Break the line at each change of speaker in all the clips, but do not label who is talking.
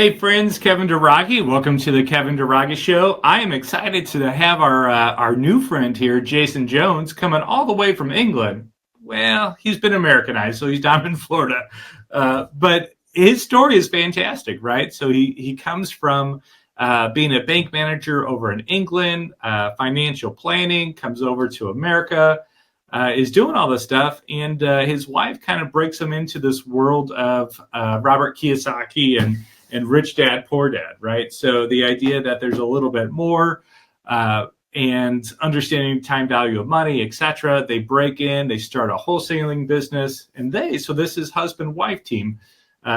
Hey friends, Kevin Duragi. Welcome to the Kevin Duragi Show. I am excited to have our new friend here, Jason Jones, coming all the way from England. Well, he's been Americanized, so he's down in Florida. But his story is fantastic, right? So he comes from being a bank manager over in England, financial planning, comes over to America, is doing all this stuff, and his wife kind of breaks him into this world of Robert Kiyosaki and Rich Dad, Poor Dad, right? So the idea that there's a little bit more and understanding time value of money, etc. They break in, they start a wholesaling business, and so this is husband-wife team.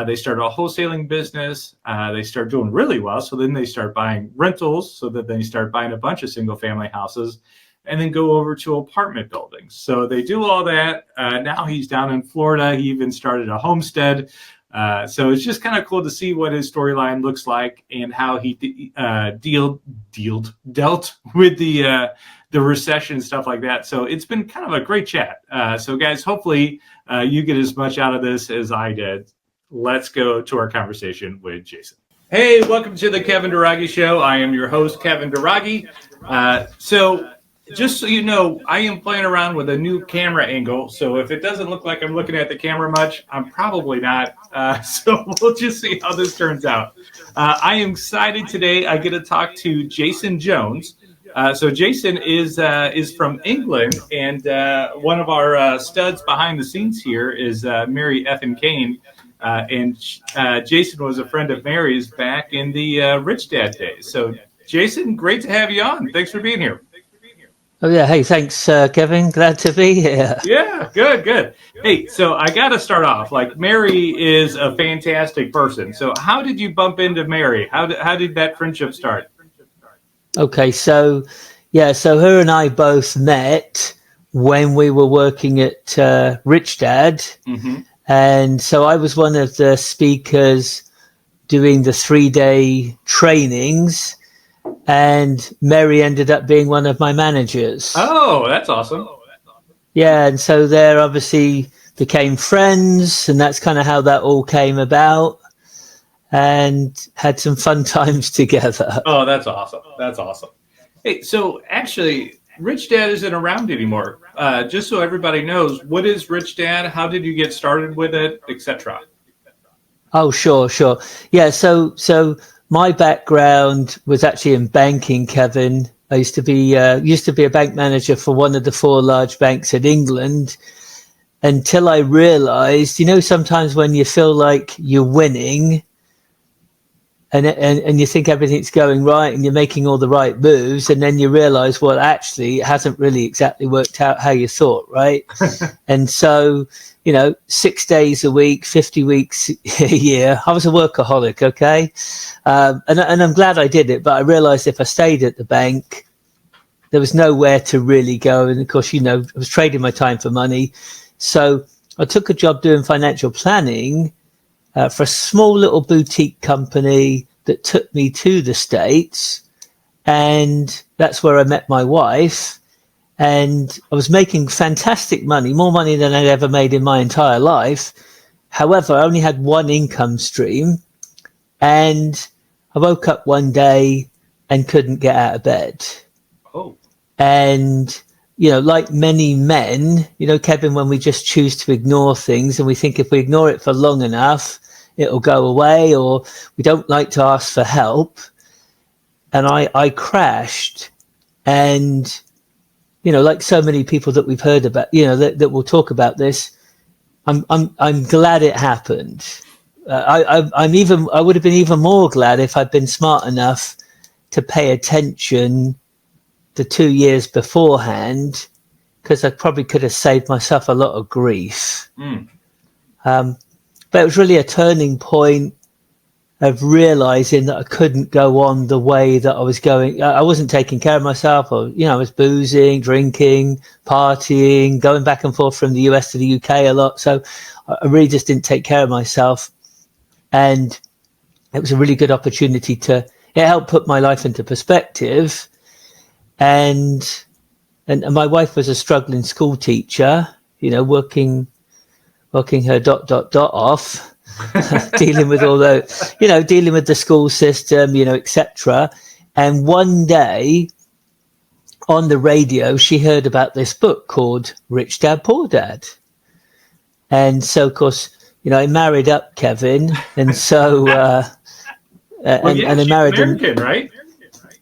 They start a wholesaling business. They start doing really well. So then they start buying rentals, so that they start buying a bunch of single-family houses, and then go over to apartment buildings. So they do all that. Now he's down in Florida. He even started a homestead. So it's just kind of cool to see what his storyline looks like and how he dealt with the recession and stuff like that. So it's been kind of a great chat. So guys, hopefully you get as much out of this as I did. Let's go to our conversation with Jason. Hey, welcome to the Kevin Duragi Show. I am your host, Kevin Duragi. So just so you know, I am playing around with a new camera angle. So if it doesn't look like I'm looking at the camera much, I'm probably not. So we'll just see how this turns out. I am excited today. I get to talk to Jason Jones. So Jason is from England, and one of our studs behind the scenes here is Mary Effin Kane. And Jason was a friend of Mary's back in the Rich Dad days. So Jason, great to have you on. Thanks for being here.
Oh, yeah. Hey, thanks, Kevin. Glad to be here.
Yeah, good. Hey, so I got to start off. Like, Mary is a fantastic person. So how did you bump into Mary? How did that friendship start?
Okay, so her and I both met when we were working at Rich Dad. Mm-hmm. And so I was one of the speakers doing the 3-day trainings. And Mary ended up being one of my managers.
Oh, that's awesome.
Yeah, and so they obviously became friends, and that's kind of how that all came about, and had some fun times together.
Oh, that's awesome. Hey, so actually, Rich Dad isn't around anymore. Just so everybody knows, what is Rich Dad? How did you get started with it, etc.?
Oh, sure. Yeah, so my background was actually in banking, Kevin. I used to be a bank manager for one of the 4 large banks in England, until I realized, sometimes when you feel like you're winning and you think everything's going right and you're making all the right moves, and then you realize, well, actually it hasn't really exactly worked out how you thought, right? And so 6 days a week, 50 weeks a year. I was a workaholic, okay? And I'm glad I did it, but I realized if I stayed at the bank, there was nowhere to really go. And of course, I was trading my time for money. So I took a job doing financial planning for a small little boutique company that took me to the States. And that's where I met my wife. And I was making fantastic money, more money than I'd ever made in my entire life. However, I only had one income stream, and I woke up one day and couldn't get out of bed.
Oh.
And, like many men, Kevin, when we just choose to ignore things and we think if we ignore it for long enough, it'll go away, or we don't like to ask for help. And I crashed, and like so many people that we've heard about, that will talk about this, I'm glad it happened. I would have been even more glad if I'd been smart enough to pay attention the 2 years beforehand, because I probably could have saved myself a lot of grief. But it was really a turning point of realizing that I couldn't go on the way that I was going. I wasn't taking care of myself, or, I was boozing, drinking, partying, going back and forth from the US to the UK a lot. So I really just didn't take care of myself. And it was a really good opportunity it helped put my life into perspective. And my wife was a struggling school teacher, working her ... off. dealing with all the, dealing with the school system, etc. And one day on the radio, she heard about this book called Rich Dad, Poor Dad. And so, of course, I married up Kevin. And so,
well, yeah,
and I
she's
married
American,
him.
right?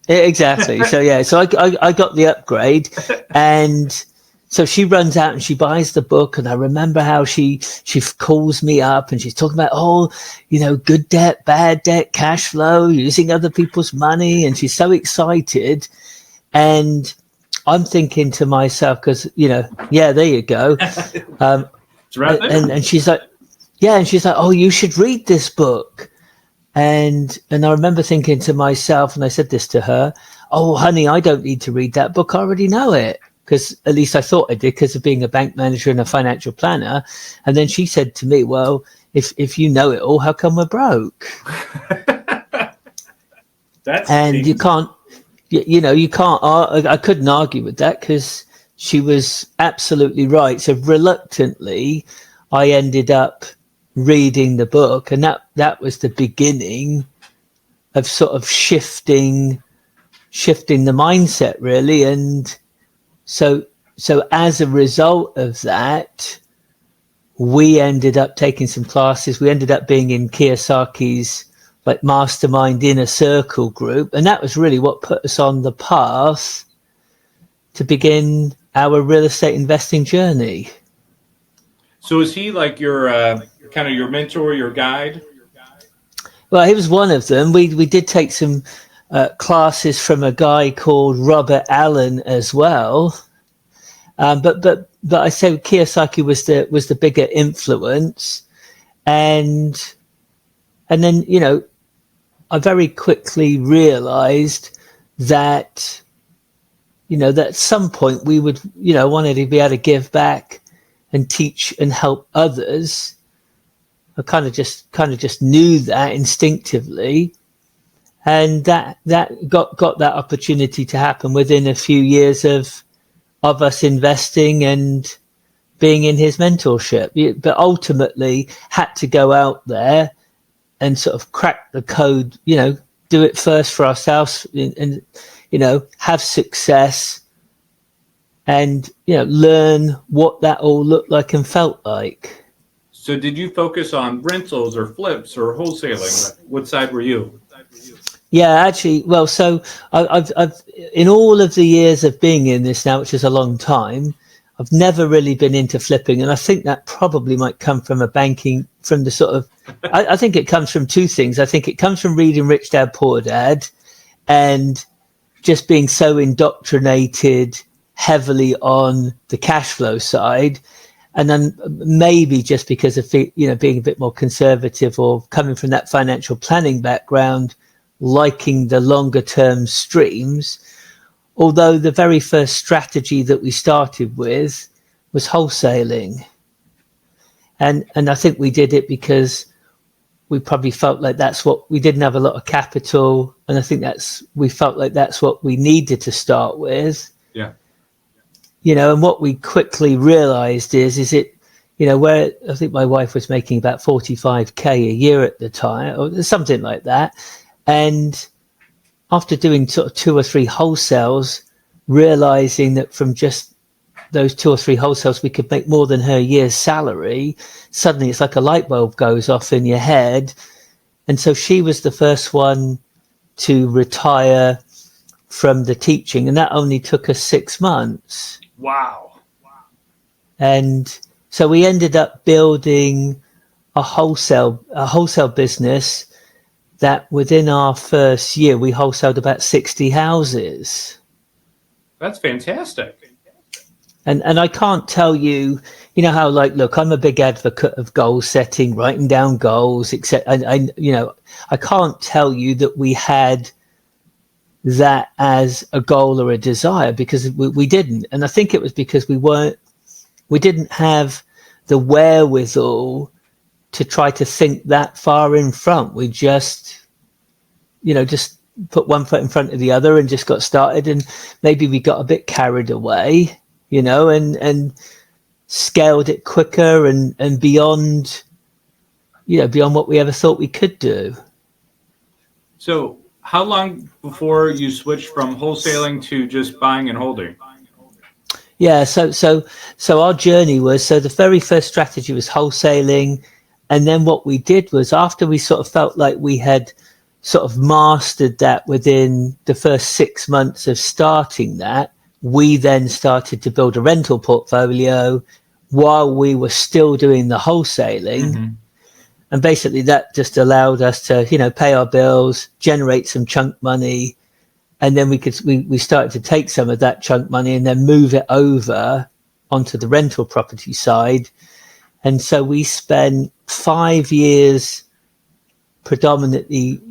Exactly. So, yeah, so I got the upgrade. And so she runs out and she buys the book. And I remember how she calls me up and she's talking about, good debt, bad debt, cash flow, using other people's money. And she's so excited. And I'm thinking to myself, because, there you go.
It's right there.
And she's like, oh, you should read this book. And I remember thinking to myself, and I said this to her, oh, honey, I don't need to read that book. I already know it. Because at least I thought I did because of being a bank manager and a financial planner. And then she said to me, well, if you know it all, how come we're broke?
That's
and
amazing.
You can't. You can't. I couldn't argue with that because she was absolutely right. So reluctantly, I ended up reading the book, and that was the beginning of sort of shifting the mindset, really. And so as a result of that, we ended up taking some classes. We ended up being in Kiyosaki's mastermind inner circle group, and that was really what put us on the path to begin our real estate investing journey.
So is he like your kind of your mentor, your guide?
Well, he was one of them. We did take some classes from a guy called Robert Allen as well, but I say Kiyosaki was the bigger influence, and then I very quickly realized that, that at some point we would, wanted to be able to give back and teach and help others. I kind of just knew that instinctively. And that got that opportunity to happen within a few years of us investing and being in his mentorship. But ultimately had to go out there and sort of crack the code, do it first for ourselves and have success and, learn what that all looked like and felt like.
So did you focus on rentals or flips or wholesaling? What side were you?
Yeah, actually, well, so I've in all of the years of being in this now, which is a long time, I've never really been into flipping. And I think that probably might come from from the sort of, I think it comes from two things. I think it comes from reading Rich Dad, Poor Dad and just being so indoctrinated heavily on the cash flow side. And then maybe just because of, being a bit more conservative or coming from that financial planning background, liking the longer term streams. Although the very first strategy that we started with was wholesaling. And I think we did it because we probably felt like we didn't have a lot of capital. And I think we felt like that's what we needed to start with.
Yeah.
And what we quickly realized is it, where I think my wife was making about 45K a year at the time or something like that. And after doing sort of 2 or 3 wholesales, realizing that from just those 2 or 3 wholesales, we could make more than her year's salary. Suddenly it's like a light bulb goes off in your head. And so she was the first one to retire from the teaching. And that only took us 6 months.
Wow.
And so we ended up building a wholesale business that within our first year, we wholesaled about 60 houses.
That's fantastic.
And I can't tell you, how look, I'm a big advocate of goal setting, writing down goals, etc. I can't tell you that we had that as a goal or a desire because we didn't. And I think it was because we didn't have the wherewithal to try to think that far in front. We just put one foot in front of the other and just got started. And maybe we got a bit carried away, and scaled it quicker and beyond beyond what we ever thought we could do.
So how long before you switched from wholesaling to just buying and holding?
Yeah, so our journey was, so the very first strategy was wholesaling, and then what we did was, after we sort of felt like we had sort of mastered that within the first 6 months of starting that, we then started to build a rental portfolio while we were still doing the wholesaling.
Mm-hmm.
And basically that just allowed us to, pay our bills, generate some chunk money. And then we started to take some of that chunk money and then move it over onto the rental property side. And so we spent 5 years predominantly.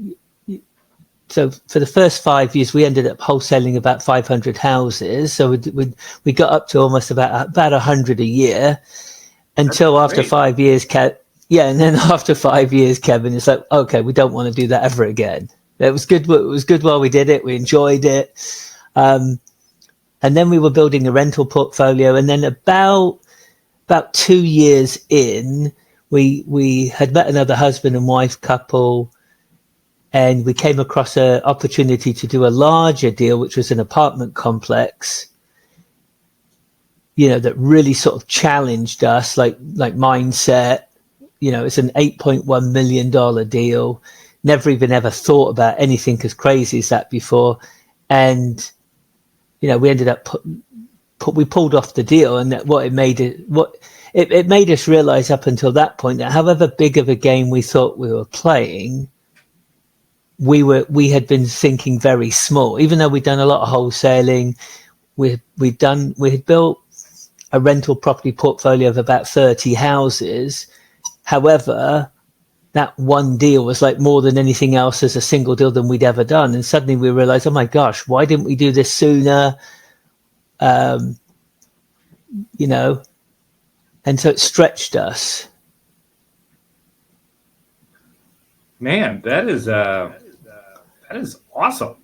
So for the first 5 years, we ended up wholesaling about 500 houses. So we got up to almost about 100 a year until after 5 years, and then after 5 years, Kevin, it's like, okay, we don't want to do that ever again. It was good. It was good while we did it. We enjoyed it. And then we were building a rental portfolio. And then about 2 years in, we had met another husband and wife couple, and we came across an opportunity to do a larger deal, which was an apartment complex, that really sort of challenged us, like mindset. It's an $8.1 million deal. Never even ever thought about anything as crazy as that before. And, we ended up, we pulled off the deal, and that it made us realize up until that point that however big of a game we thought we were playing, we had been thinking very small. Even though we'd done a lot of wholesaling, we had built a rental property portfolio of about 30 houses. However, that one deal was like more than anything else as a single deal than we'd ever done. And suddenly we realized, oh my gosh, why didn't we do this sooner? And so it stretched us.
Man, that is awesome.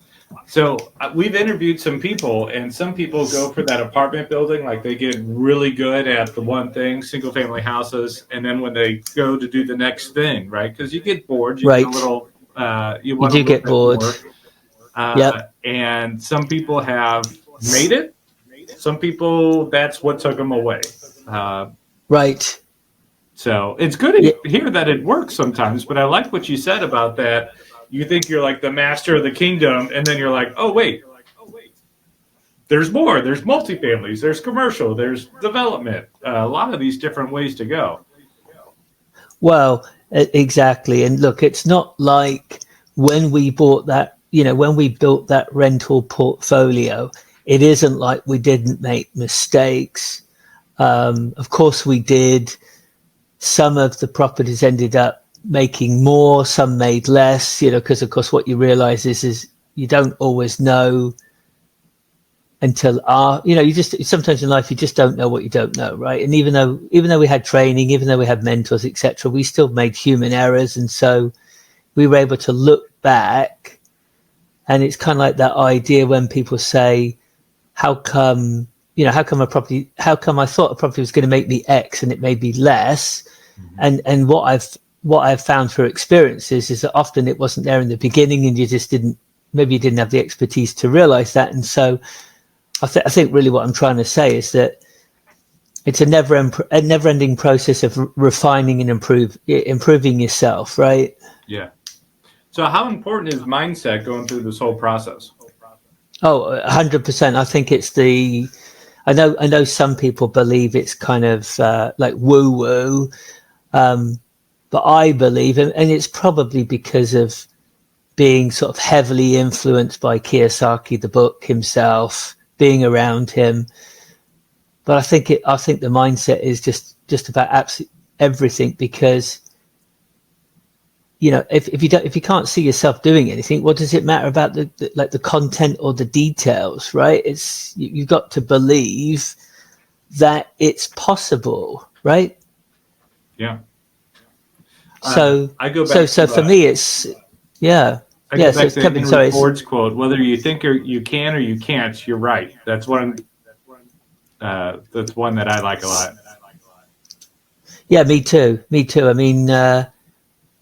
So we've interviewed some people, and some people go for that apartment building, like they get really good at the one thing, single family houses, and then when they go to do the next thing, right? Because you get bored, you get a little, you do get bored. And some people have made it. Some people, that's what took them away.
Right.
So it's good to hear that it works sometimes, but I like what you said about that. You think you're like the master of the kingdom, and then you're like, oh, wait, there's more. There's multifamilies, there's commercial, there's development, a lot of these different ways to go.
Well, exactly. And look, it's not like when we bought that, when we built that rental portfolio, it isn't like we didn't make mistakes. Of course we did. Some of the properties ended up making more, some made less, because of course what you realize is you don't always know until you just, sometimes in life you just don't know what you don't know, right? And even though we had training, even though we had mentors, etc., we still made human errors. And so we were able to look back, and it's kind of like that idea when people say, how come I thought a property was going to make me X and it made me less. Mm-hmm. And what I've found through experiences is that often it wasn't there in the beginning, and you didn't have the expertise to realize that. And so I think really what I'm trying to say is that it's a never-ending process of refining and improving yourself, right?
Yeah. So how important is mindset going through this whole process?
Oh, 100%. I think it's I know some people believe it's kind of like woo-woo, but I believe, and it's probably because of being sort of heavily influenced by Kiyosaki, the book himself, being around him. But I think the mindset is just about absolutely everything, because if you can't see yourself doing anything, what does it matter about the content or the details, right? You've got to believe that it's possible, right?
Yeah.
So
I go back.
So for me, it's I go back
to Henry Ford's quote: "Whether you think you can or you can't, you're right." That's one. That's one that I like a lot.
Yeah, me too. I mean,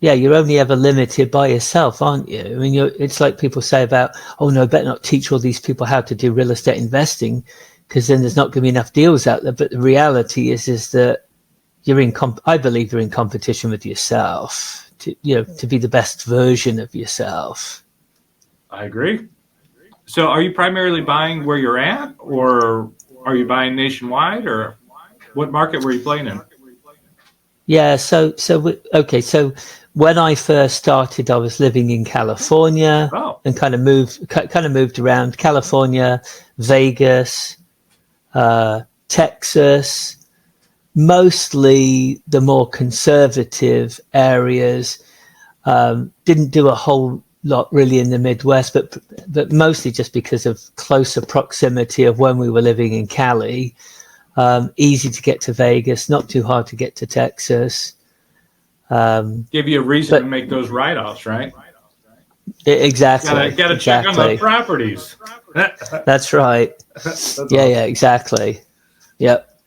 yeah, you're only ever limited by yourself, aren't you? I mean, it's like people say about, oh no, better not teach all these people how to do real estate investing, because then there's not going to be enough deals out there. But the reality is that I believe you're in competition with yourself to be the best version of yourself.
I agree. So are you primarily buying where you're at, or are you buying nationwide, or what market were you playing in?
Yeah. So when I first started, I was living in California and kind of moved around California, Vegas, Texas, mostly the more conservative areas. Didn't do a whole lot really in the Midwest, but mostly just because of closer proximity of when we were living in Cali. Easy to get to Vegas, not too hard to get to Texas.
Give you a reason to make those write-offs, right?
Exactly.
Got to check on the properties.
That's right. Yeah, exactly. Yep.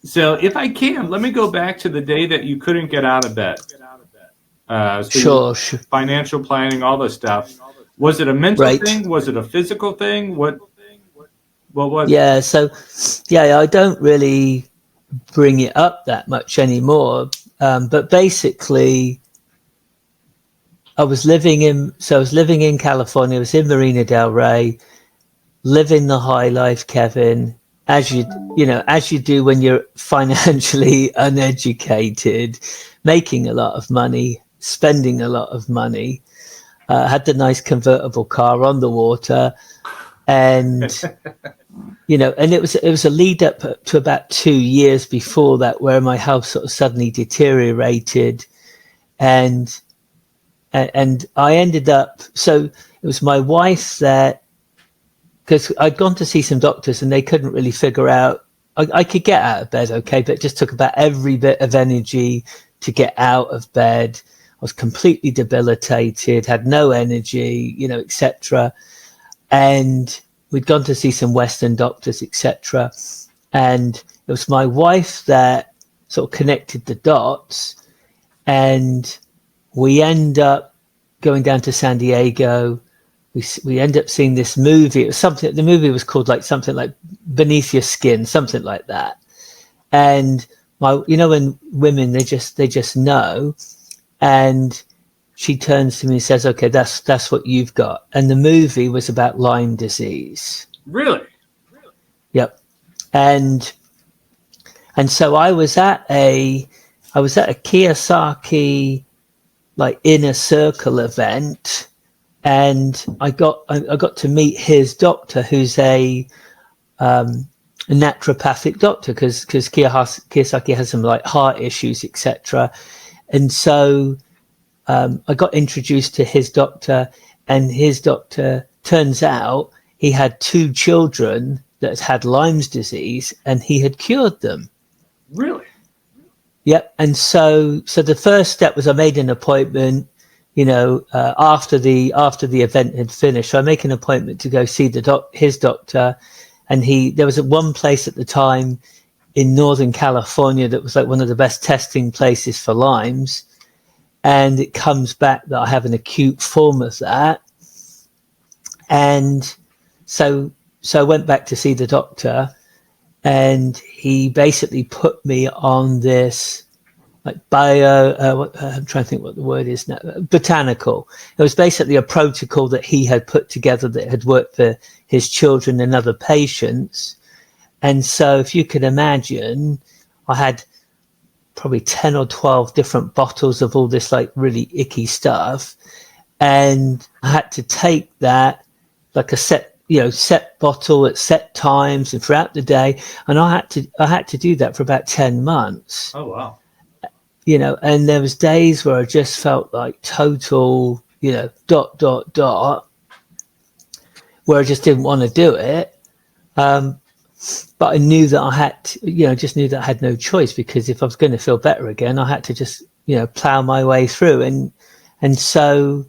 So if I can, let me go back to the day that you couldn't get out of bed.
Sure.
Financial planning, all this stuff. Was it a mental thing? Was it a physical thing? What was
it? So, I don't really bring it up that much anymore. But basically, I was living in California. I was in Marina Del Rey, living the high life, Kevin, as you do when you're financially uneducated, making a lot of money, spending a lot of money. Had the nice convertible car on the water, and and it was a lead up to about 2 years before that where my health sort of suddenly deteriorated, and I ended up. So it was my wife that, because I'd gone to see some doctors and they couldn't really figure out. I could get out of bed, okay, but it just took about every bit of energy to get out of bed. I was completely debilitated, had no energy, etc. And we'd gone to see some Western doctors, etc. And it was my wife that sort of connected the dots, and we end up going down to San Diego. We end up seeing this movie. It was something. The movie was called something like Beneath Your Skin, something like that. And when women they just know. And she turns to me and says, "Okay, that's what you've got." And the movie was about Lyme disease.
Really?
Yep. And so I was at a Kiyosaki inner circle event, and I got to meet his doctor, who's a naturopathic doctor, because Kiyosaki has some heart issues, etc. And so I got introduced to his doctor, and his doctor, turns out he had 2 children that had Lyme's disease, and he had cured them.
Really?
Yep. And so the first step was I made an appointment, after the event had finished. So I make an appointment to go see his doctor, and there was one place at the time in Northern California that was one of the best testing places for Lyme's. And it comes back that I have an acute form of that. And so I went back to see the doctor, and he basically put me on this I'm trying to think what the word is now, botanical. It was basically a protocol that he had put together that had worked for his children and other patients. And so if you can imagine, I had probably 10 or 12 different bottles of all this really icky stuff, and I had to take that a set bottle at set times and throughout the day, and I had to do that for about 10 months.
Oh wow.
And there was days where I just felt like total where I just didn't want to do it. But I knew that I had to, just knew that I had no choice, because if I was going to feel better again, I had to just, plow my way through. And so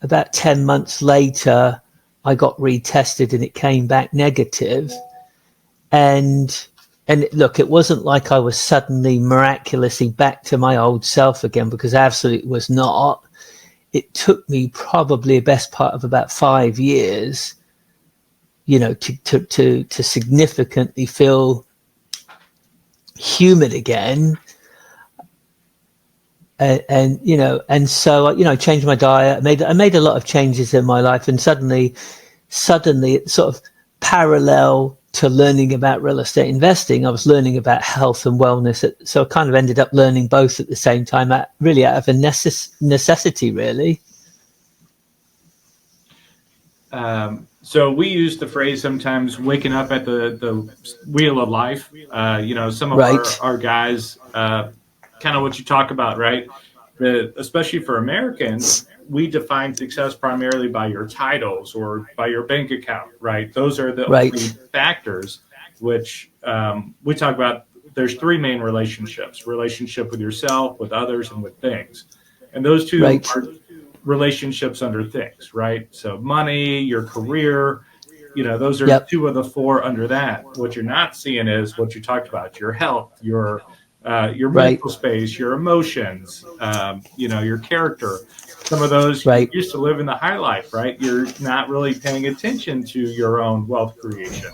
about 10 months later, I got retested and it came back negative. And and look, it wasn't like I was suddenly miraculously back to my old self again, because I absolutely was not. It took me probably a best part of about 5 years, you know, to significantly feel human again. And you know, and so, you know, I changed my diet. I made a lot of changes in my life, and suddenly it's sort of parallel to learning about real estate investing. I was learning about health and wellness, so I kind of ended up learning both at the same time, really out of a necessity, really.
So we use the phrase sometimes waking up at the wheel of life. You know, some of our guys, kind of what you talk about, right? Especially for Americans, we define success primarily by your titles or by your bank account, right? Those are the only factors which we talk about. There's three main relationships: relationship with yourself, with others, and with things. And those two are relationships under things, right? So money, your career, you know, those are two of the four under that. What you're not seeing is what you talked about: your health, your mental space, your emotions, you know, your character. Some of those you used to live in the high life, right? You're not really paying attention to your own wealth creation,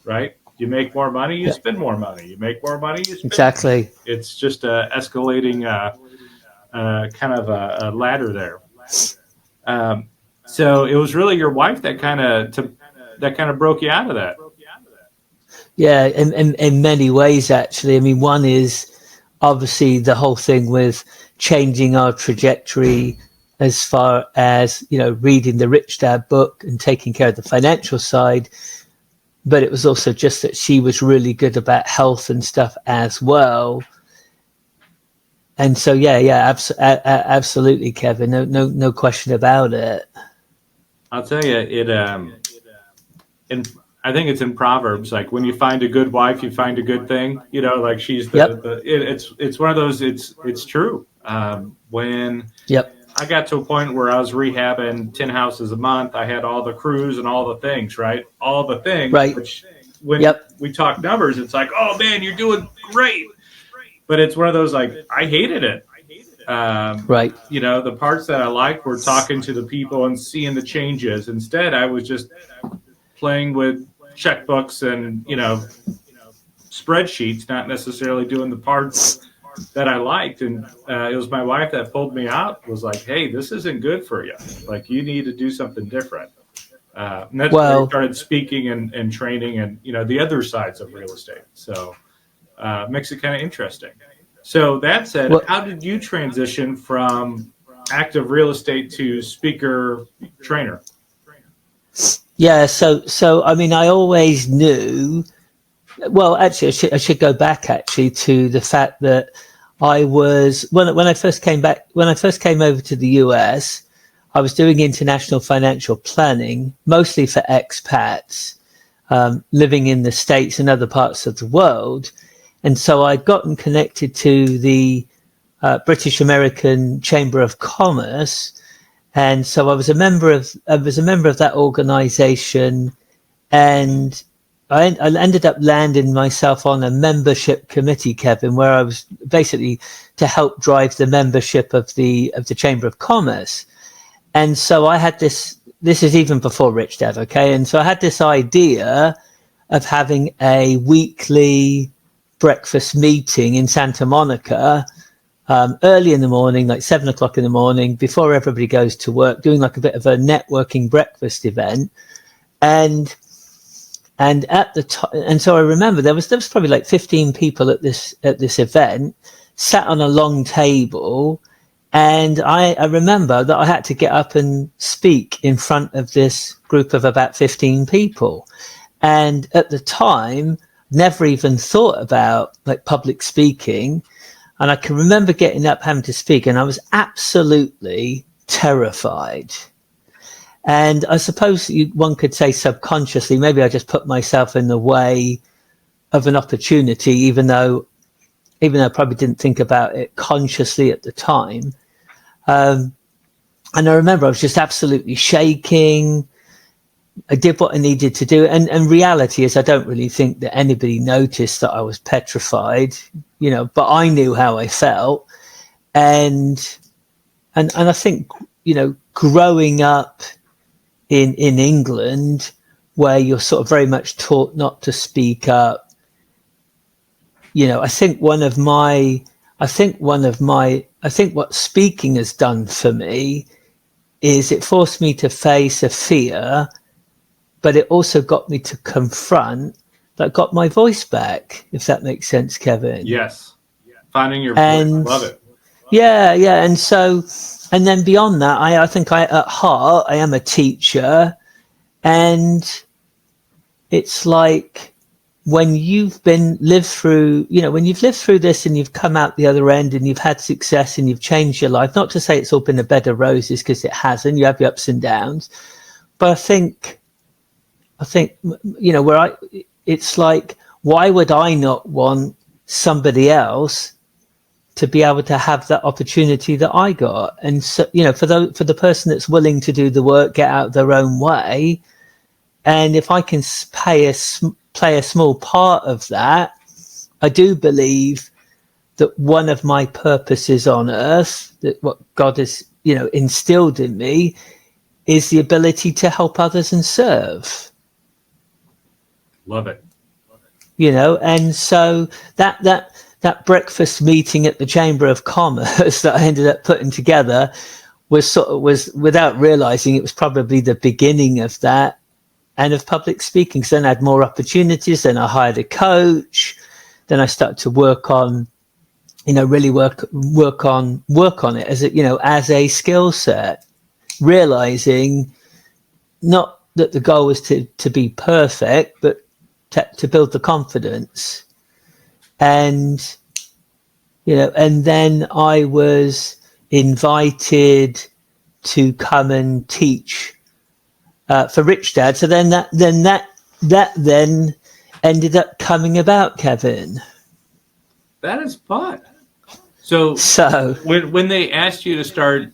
right? You make more money, you spend more money. You make more money, you spend more money. It's just a escalating kind of a ladder there. So it was really your wife that kind of broke you out of that.
Yeah, in many ways, actually. I mean, one is obviously the whole thing with changing our trajectory as far as, you know, reading the Rich Dad book and taking care of the financial side. But it was also just that she was really good about health and stuff as well. And so, absolutely, Kevin. No question about it.
I'll tell you, I think it's in Proverbs, like when you find a good wife, you find a good thing. You know, like she's it's one of those. It's true. When I got to a point where I was rehabbing 10 houses a month, I had all the crews and all the things, right? All the things. Which when we talk numbers, it's like, oh man, you're doing great. But it's one of those, like, I hated it. You know, the parts that I liked were talking to the people and seeing the changes. Instead, I was just playing with checkbooks and, you know, spreadsheets, not necessarily doing the parts that I liked. And it was my wife that pulled me out, was like, hey, this isn't good for you. Like, you need to do something different. And that's when I started speaking and training and, you know, the other sides of real estate. So makes it kind of interesting. So that said, how did you transition from active real estate to speaker trainer?
Yeah, so I mean, I always knew. Well, actually, I should go back actually to the fact that I was when I first came over to the US, I was doing international financial planning, mostly for expats living in the States and other parts of the world. And so I'd gotten connected to the British American Chamber of Commerce, and so I was a member of that organization, and I ended up landing myself on a membership committee, Kevin, where I was basically to help drive the membership of the Chamber of Commerce. And so I had this is even before Rich Dad, okay? And so I had this idea of having a weekly breakfast meeting in Santa Monica, early in the morning, like 7 o'clock in the morning, before everybody goes to work, doing like a bit of a networking breakfast event. And at the time, and so I remember there was probably like 15 people at this event, sat on a long table. And I remember that I had to get up and speak in front of this group of about 15 people. And at the time, never even thought about like public speaking. And I can remember getting up, having to speak, and I was absolutely terrified. And I suppose one could say subconsciously, maybe I just put myself in the way of an opportunity, even though I probably didn't think about it consciously at the time. And I remember I was just absolutely shaking. I did what I needed to do. And reality is I don't really think that anybody noticed that I was petrified, but I knew how I felt. And I think, growing up in England, where you're sort of very much taught not to speak up, I think what speaking has done for me is it forced me to face a fear, but it also got me to confront, that got my voice back, if that makes sense, Kevin.
Yes. Finding your voice. Love it.
Yeah. And then beyond that, I think at heart, I am a teacher. And it's like when you've lived through this and you've come out the other end and you've had success and you've changed your life, not to say it's all been a bed of roses, because it hasn't, you have your ups and downs. But I think, it's like, why would I not want somebody else to be able to have that opportunity that I got? And so, for the person that's willing to do the work, get out their own way. And if I can play a small part of that, I do believe that one of my purposes on earth, that what God has, instilled in me, is the ability to help others and serve.
Love it.
And so that breakfast meeting at the Chamber of Commerce that I ended up putting together was without realizing, it was probably the beginning of that, and of public speaking. So then I had more opportunities. Then I hired a coach. Then I started to work on, really work on it as a skill set, realizing not that the goal was to be perfect, but to build the confidence. And then I was invited to come and teach for Rich Dad. So then that ended up coming about, Kevin.
That is fun. So when they asked you to start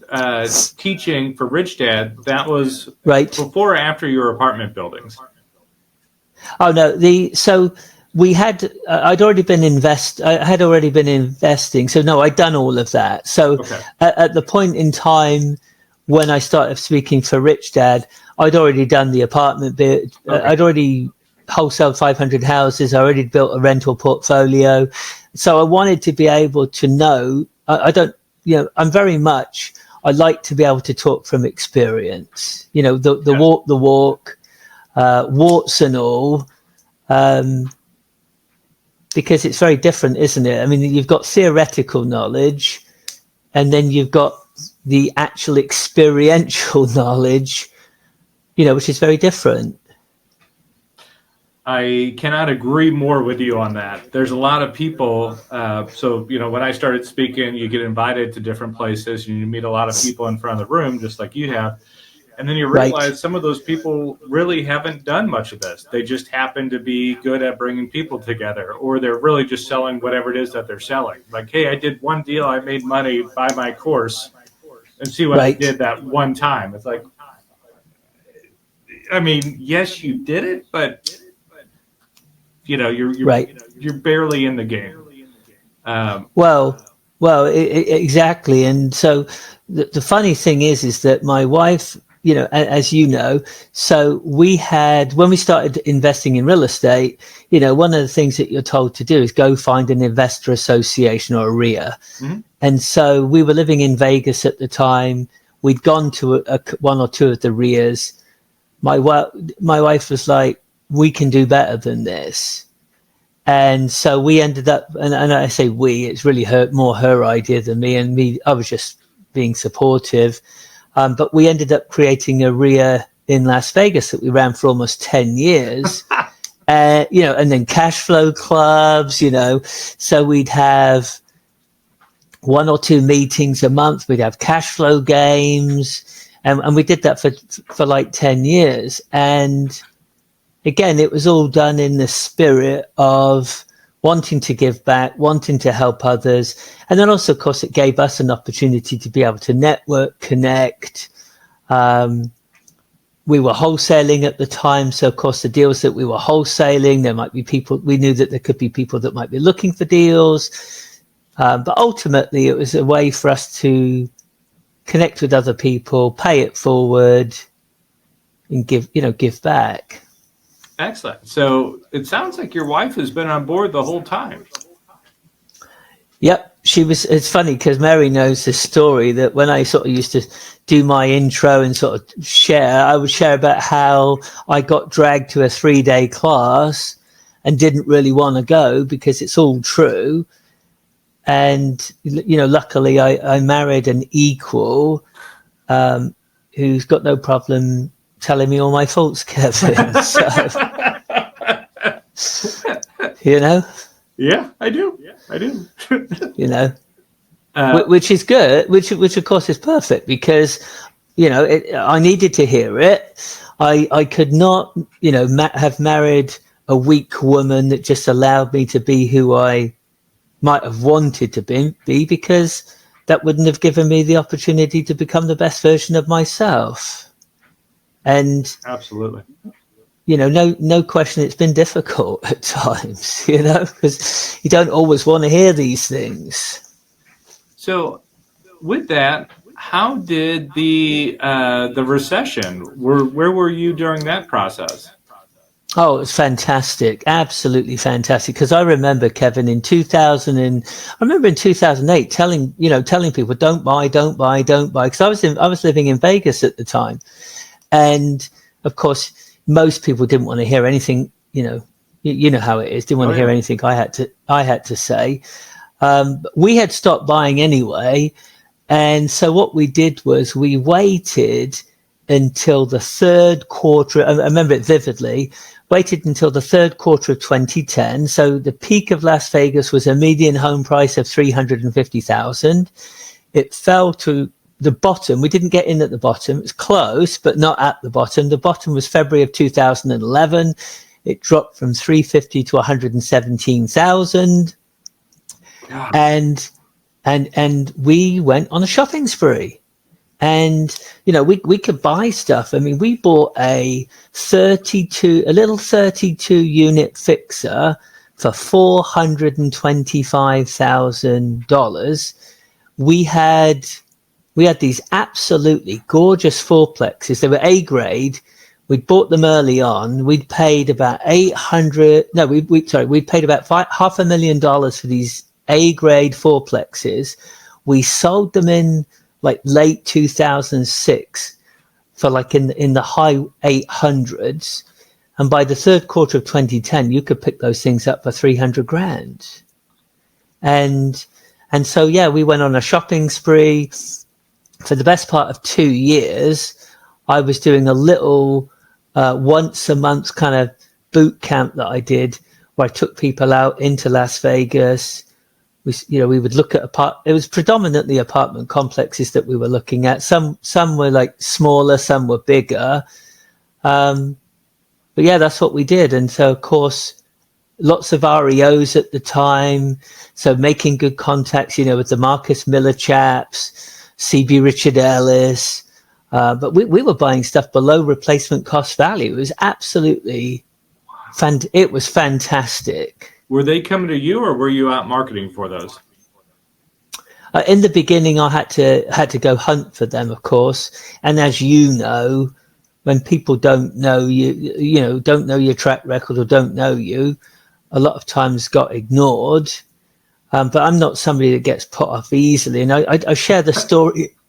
teaching for Rich Dad, that was
right
before or after your apartment buildings?
Oh no, we had I had already been investing. So no, I'd done all of that. So
okay.
At the point in time when I started speaking for Rich Dad, I'd already done the apartment bit. Okay. I'd already wholesaled 500 houses. I already built a rental portfolio. So I wanted to be able to know, I like to be able to talk from experience, the walk the walk, warts and all, because it's very different, isn't it? I mean, you've got theoretical knowledge, and then you've got the actual experiential knowledge, which is very different.
I cannot agree more with you on that. There's a lot of people. So, when I started speaking, you get invited to different places and you meet a lot of people in front of the room, just like you have. And then you realize some of those people really haven't done much of this. They just happen to be good at bringing people together, or they're really just selling whatever it is that they're selling. Like, hey, I did one deal, I made money, buy my course and see what I did that one time. It's like, I mean, yes, you did it, but you're barely in the game.
Exactly. And so the funny thing is that my wife, as you know, so we had, when we started investing in real estate, one of the things that you're told to do is go find an investor association or a REIA. Mm-hmm. And so we were living in Vegas at the time. We'd gone to one or two of the REIAs. My wife was like, we can do better than this. And so we ended up, and I say we, it's really more her idea than me, and me, I was just being supportive. But we ended up creating a REIA in Las Vegas that we ran for almost 10 years. And then cash flow clubs, so we'd have 1 or 2 meetings a month. We'd have cash flow games. And we did that for like 10 years. And again, it was all done in the spirit of wanting to give back, wanting to help others. And then also, of course, it gave us an opportunity to be able to network, connect, we were wholesaling at the time. So of course the deals that we were wholesaling, there might be people, we knew that there could be people that might be looking for deals. But ultimately it was a way for us to connect with other people, pay it forward, and give back.
Excellent. So it sounds like your wife has been on board the whole time.
Yep. She was, it's funny because Mary knows this story that when I sort of used to do my intro and sort of share, I would share about how I got dragged to a 3-day class and didn't really want to go because it's all true. And, luckily I married an equal, who's got no problem telling me all my faults, Kevin. So,
Yeah, I do.
Which is good, which of course is perfect because, I needed to hear it. I could not, have married a weak woman that just allowed me to be who I might have wanted to be because that wouldn't have given me the opportunity to become the best version of myself. And
absolutely.
No question, it's been difficult at times, because you don't always want to hear these things.
So with that, how did the recession, where were you during that process?
Oh, it was fantastic. Absolutely fantastic. Because I remember, Kevin, in 2008 telling people, don't buy. Because I was living in Vegas at the time. And of course, most people didn't want to hear anything, you know how it is, didn't want to hear anything I had to say. We had stopped buying anyway. And so what we did was we waited until the third quarter. I remember it vividly. Waited until the third quarter of 2010. So the peak of Las Vegas was a median home price of $350,000. It fell to the bottom. We didn't get in at the bottom. It was close, but not at the bottom. The bottom was February of 2011. It dropped from 350 to 117,000. And we went on a shopping spree. And, we could buy stuff. I mean, we bought a little 32 unit fixer for $425,000. We had these absolutely gorgeous fourplexes. They were A grade. We'd bought them early on. We'd paid about we'd paid about $500,000 for these A grade fourplexes. We sold them in like late 2006 for like in the high 800s. And by the third quarter of 2010, you could pick those things up for $300,000. And so, we went on a shopping spree. For the best part of 2 years, I was doing a little once a month kind of boot camp that I did where I took people out into Las Vegas. We would look at it was predominantly apartment complexes that we were looking at. Some were like smaller, some were bigger. But that's what we did. And so, of course, lots of REOs at the time. So making good contacts, with the Marcus Miller chaps, CB Richard Ellis. But we were buying stuff below replacement cost value. It was absolutely it was fantastic.
Were they coming to you, or were you out marketing for those?
In the beginning, I had to go hunt for them, of course. And as you know, when people don't know you, don't know your track record or don't know you, a lot of times got ignored. But I'm not somebody that gets put off easily. And I share the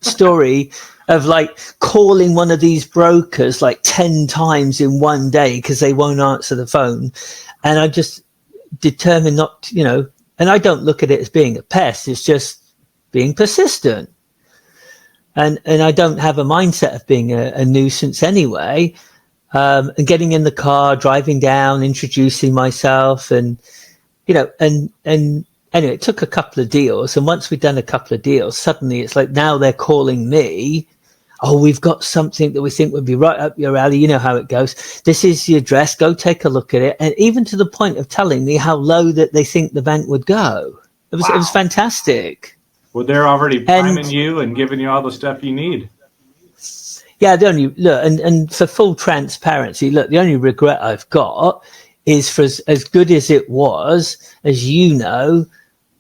story of like calling one of these brokers like 10 times in one day because they won't answer the phone. And I just determined not to, and I don't look at it as being a pest. It's just being persistent. And I don't have a mindset of being a nuisance anyway. And getting in the car, driving down, introducing myself and anyway, it took a couple of deals. And once we'd done a couple of deals, suddenly it's like now they're calling me. Oh, we've got something that we think would be right up your alley. You know how it goes. This is the address. Go take a look at it. And even to the point of telling me how low that they think the bank would go. It was fantastic.
Well, they're already priming you and giving you all the stuff you need.
Yeah, the only look, and for full transparency, look, the only regret I've got is for as good as it was, as you know,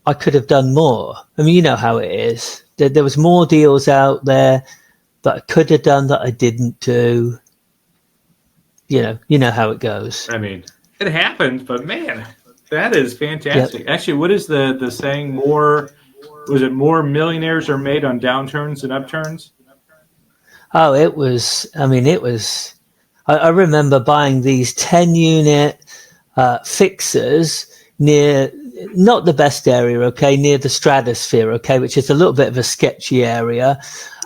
I could have done more. I mean, you know how it is. There was more deals out there that I could have done that I didn't do. You know how it goes.
I mean, it happens, but man, that is fantastic.
Yep.
Actually, what is the saying? Was it more millionaires are made on downturns than upturns?
Oh, it was. I mean, it was. I remember buying these 10-unit fixers near, not the best area, okay, near the stratosphere, okay, which is a little bit of a sketchy area.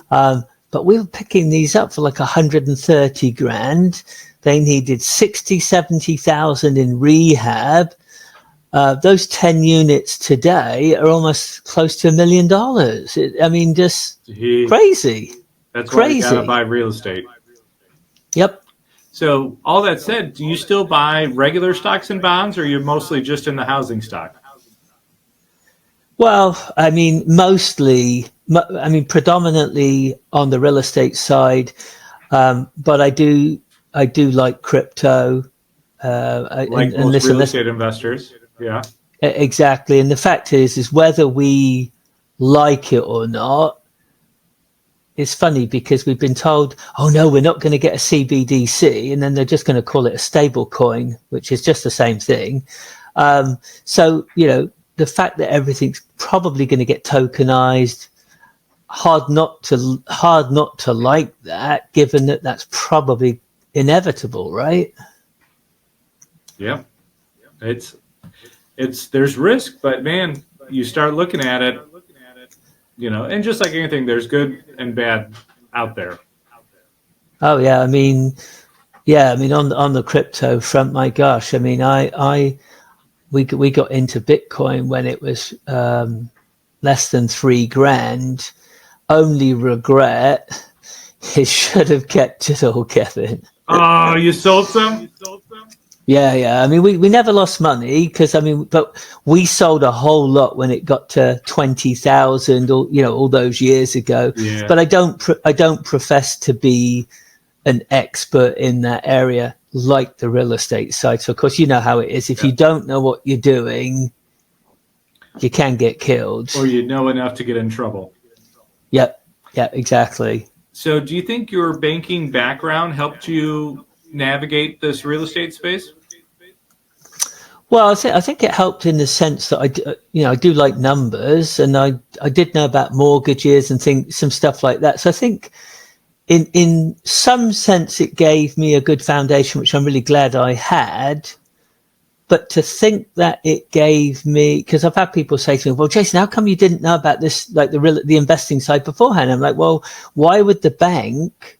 But we were picking these up for like 130 grand. They needed 60, 70,000 in rehab. Those 10 units today are almost close to $1 million. I mean, just crazy.
That's
crazy.
Why you gotta buy real estate.
Yep.
So all that said, do you still buy regular stocks and bonds, or are you mostly just in the housing stock?
Well, I mean, predominantly on the real estate side, but I do like crypto.
Like most real estate investors, yeah.
Exactly, and the fact is whether we like it or not, it's funny because we've been told, oh no, we're not going to get a CBDC, and then they're just going to call it a stable coin, which is just the same thing. So, the fact that everything's probably going to get tokenized, hard not to like that, given that that's probably inevitable, right?
Yeah, it's there's risk, but man, you start looking at it, and just like anything, there's good and bad out there.
Oh yeah, I mean on the crypto front, my gosh, I mean we got into Bitcoin when it was less than $3,000. Only regret is should have kept it all, Kevin.
Oh, you sold some?
Yeah. I mean, we never lost money but we sold a whole lot when it got to 20,000, all those years ago.
Yeah.
But I don't profess to be an expert in that area like the real estate side. So of course, you know how it is. If you don't know what you're doing, you can get killed.
Or you know enough to get in trouble.
Yep. Yeah, exactly.
So do you think your banking background helped you navigate this real estate space?
Well, I think it helped in the sense that I do like numbers, and I did know about mortgages and some stuff like that. So I think in some sense it gave me a good foundation, which I'm really glad I had. But to think that it gave me, because I've had people say to me, well, Jason, how come you didn't know about this, like the investing side beforehand? I'm like, well, why would the bank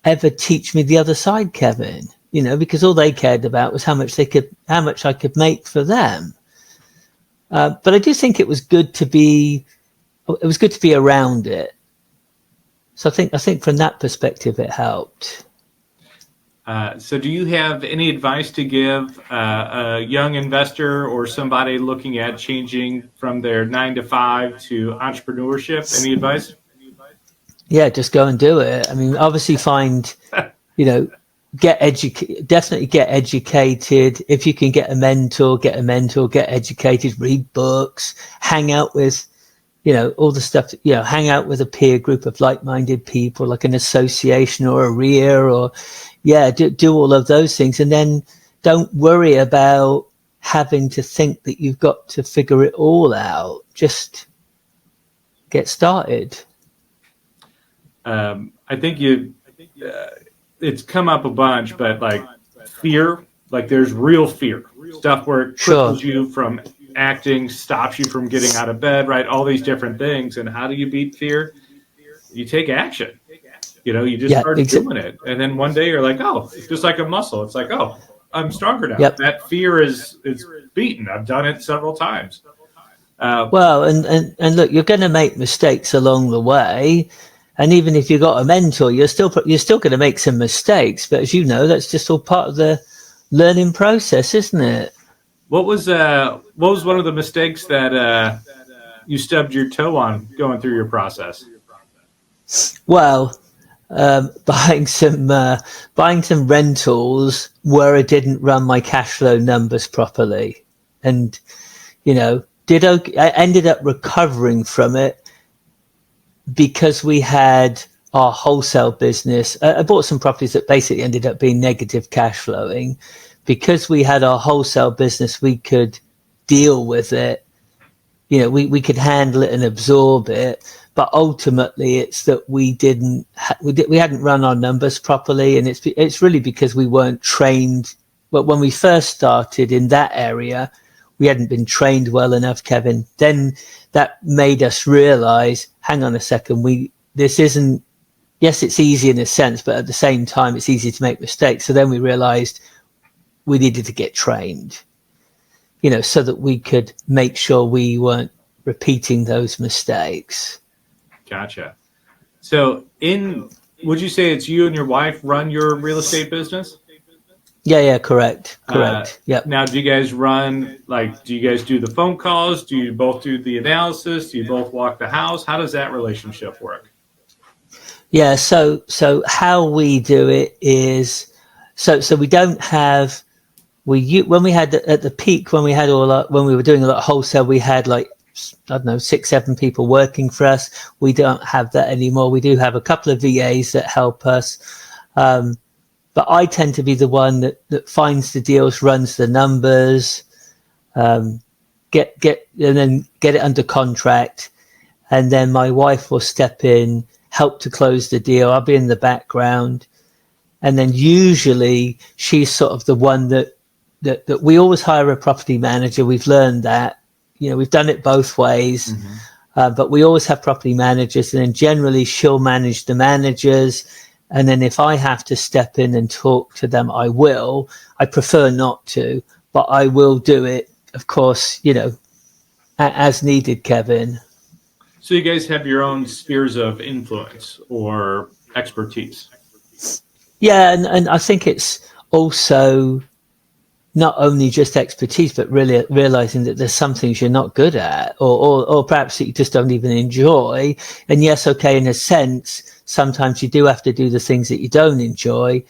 ever teach me the other side, Kevin? Because all they cared about was how much I could make for them. But I do think it was good to be around it. So I think from that perspective, it helped.
So do you have any advice to give a young investor or somebody looking at changing from their 9-to-5 to entrepreneurship? Any advice?
Yeah, just go and do it. I mean, obviously find, definitely get educated. If you can get a mentor, get educated, read books, hang out with, all the stuff, hang out with a peer group of like-minded people, like an association or a REIA, or do all of those things. And then don't worry about having to think that you've got to figure it all out. Just get started.
I think it's come up a bunch, but like fear, like there's real fear, stuff where it cripples you from acting, stops you from getting out of bed, right? All these different things. And how do you beat fear? You take action. You just start doing it. And then one day you're like, oh, it's just like a muscle. It's like, oh, I'm stronger now.
Yep.
That fear is beaten. I've done it several times.
Well, and look, you're going to make mistakes along the way. And even if you've got a mentor, you're still going to make some mistakes. But as you know, that's just all part of the learning process, isn't it?
What was one of the mistakes that you stubbed your toe on going through your process?
Well, buying some rentals where I didn't run my cash flow numbers properly, and I ended up recovering from it because we had our wholesale business. I bought some properties that basically ended up being negative cash flowing. Because we had our wholesale business, we could deal with it. We could handle it and absorb it. But ultimately, it's that we hadn't run our numbers properly, and it's really because we weren't trained. But when we first started in that area, we hadn't been trained well enough, Kevin. Then that made us realize, hang on a second, this isn't. Yes, it's easy in a sense, but at the same time, it's easy to make mistakes. So then we realized we needed to get trained, so that we could make sure we weren't repeating those mistakes.
Gotcha. So would you say it's you and your wife run your real estate business?
Yeah, correct. Yep.
Now, do you guys do you guys do the phone calls? Do you both do the analysis? Do you both walk the house? How does that relationship work?
Yeah. So how we do it is, so we don't have, when we had at the peak, when we were doing a lot of wholesale, we had 6, 7 people working for us. We don't have that anymore. We do have a couple of VAs that help us. But I tend to be the one that finds the deals, runs the numbers, get it under contract. And then my wife will step in, help to close the deal. I'll be in the background. And then usually she's sort of the one that we always hire a property manager. We've learned that, we've done it both ways, but we always have property managers, and then generally she'll manage the managers. And then if I have to step in and talk to them, I will. I prefer not to, but I will do it, of course, as needed, Kevin.
So you guys have your own spheres of influence or expertise.
Yeah, and I think it's also not only just expertise, but really realizing that there's some things you're not good at, or perhaps that you just don't even enjoy. And yes, okay, in a sense, sometimes you do have to do the things that you don't enjoy.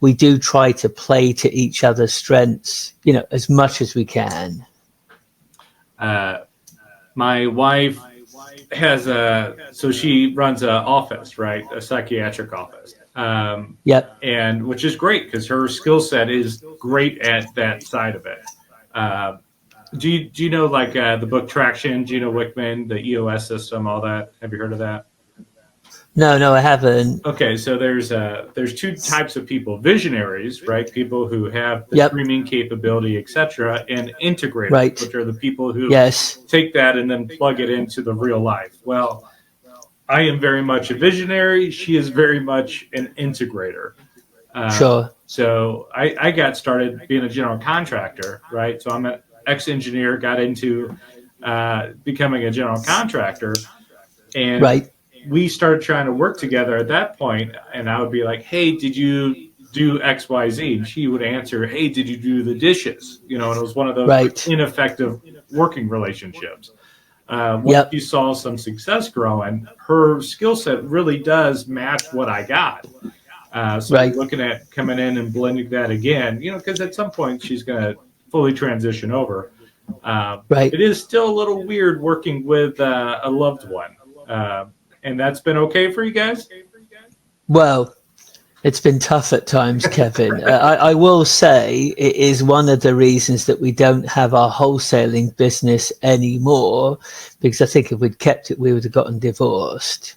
We do try to play to each other's strengths, as much as we can.
My wife so she runs an office, right? A psychiatric office.
Yep.
And which is great because her skill set is great at that side of it. Do you know the book Traction, Gino Wickman, the EOS system, all that? Have you heard of that?
No, I haven't.
Okay, so there's 2 types of people: visionaries, right? People who have the dreaming capability, etc., and integrators,
right,
which are the people who
yes,
take that and then plug it into the real life. Well, I am very much a visionary. She is very much an integrator.
Sure.
So I got started being a general contractor, right? So I'm an ex-engineer, got into becoming a general contractor, and
right,
we started trying to work together at that point. And I would be like, "Hey, did you do X, Y, Z?" And she would answer, "Hey, did you do the dishes?" And it was one of those ineffective working relationships. Once you saw some success growing, her skill set really does match what I got. So looking at coming in and blending that again, because at some point she's going to fully transition over. It is still a little weird working with a loved one. And that's been okay for you guys?
Well, it's been tough at times, Kevin. I will say it is one of the reasons that we don't have our wholesaling business anymore, because I think if we'd kept it, we would have gotten divorced.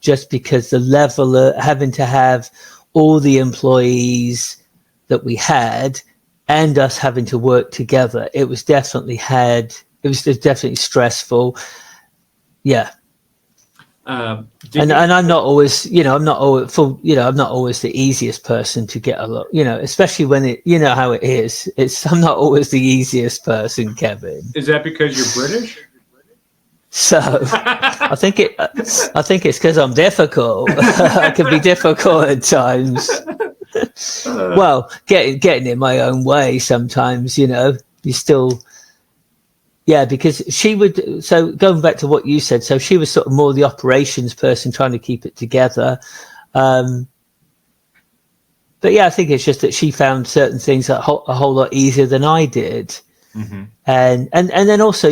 Just because the level of having to have all the employees that we had and us having to work together, it was definitely stressful. Yeah. And I'm not always, I'm not always the easiest person to get along, especially when how it is. I'm not always the easiest person, Kevin.
Is that because you're British?
So I think it's because I'm difficult. I can be difficult at times. Well, getting in my own way sometimes, you still, Yeah, because she would, so going back to what you said, so she was sort of more the operations person trying to keep it together. But yeah, I think it's just that she found certain things a whole lot easier than I did.
Mm-hmm.
And then also,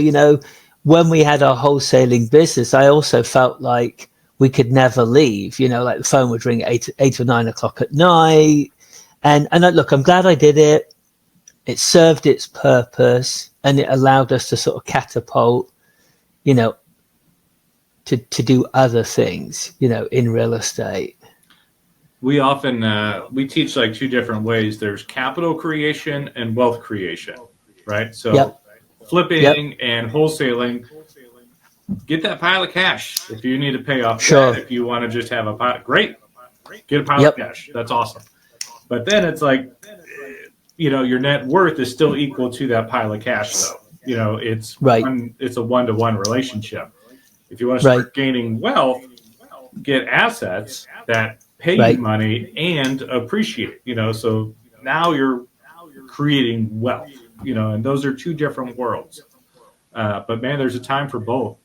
when we had our wholesaling business, I also felt like we could never leave, like the phone would ring at 8 or 9 o'clock at night. And look, I'm glad I did it. It served its purpose, and it allowed us to sort of catapult, to do other things, in real estate.
We often we teach like two different ways. There's capital creation and wealth creation, right? So
Yep.
flipping and wholesaling, get that pile of cash. If you need to pay off
Sure.
debt, if you want to just have a pile, great, get a pile of cash. That's awesome. But then it's like, your net worth is still equal to that pile of cash, though. It's it's a one-to-one relationship. If you want to start gaining wealth, get assets that pay you money and appreciate. So now you're creating wealth. And those are two different worlds. But man, there's a time for both.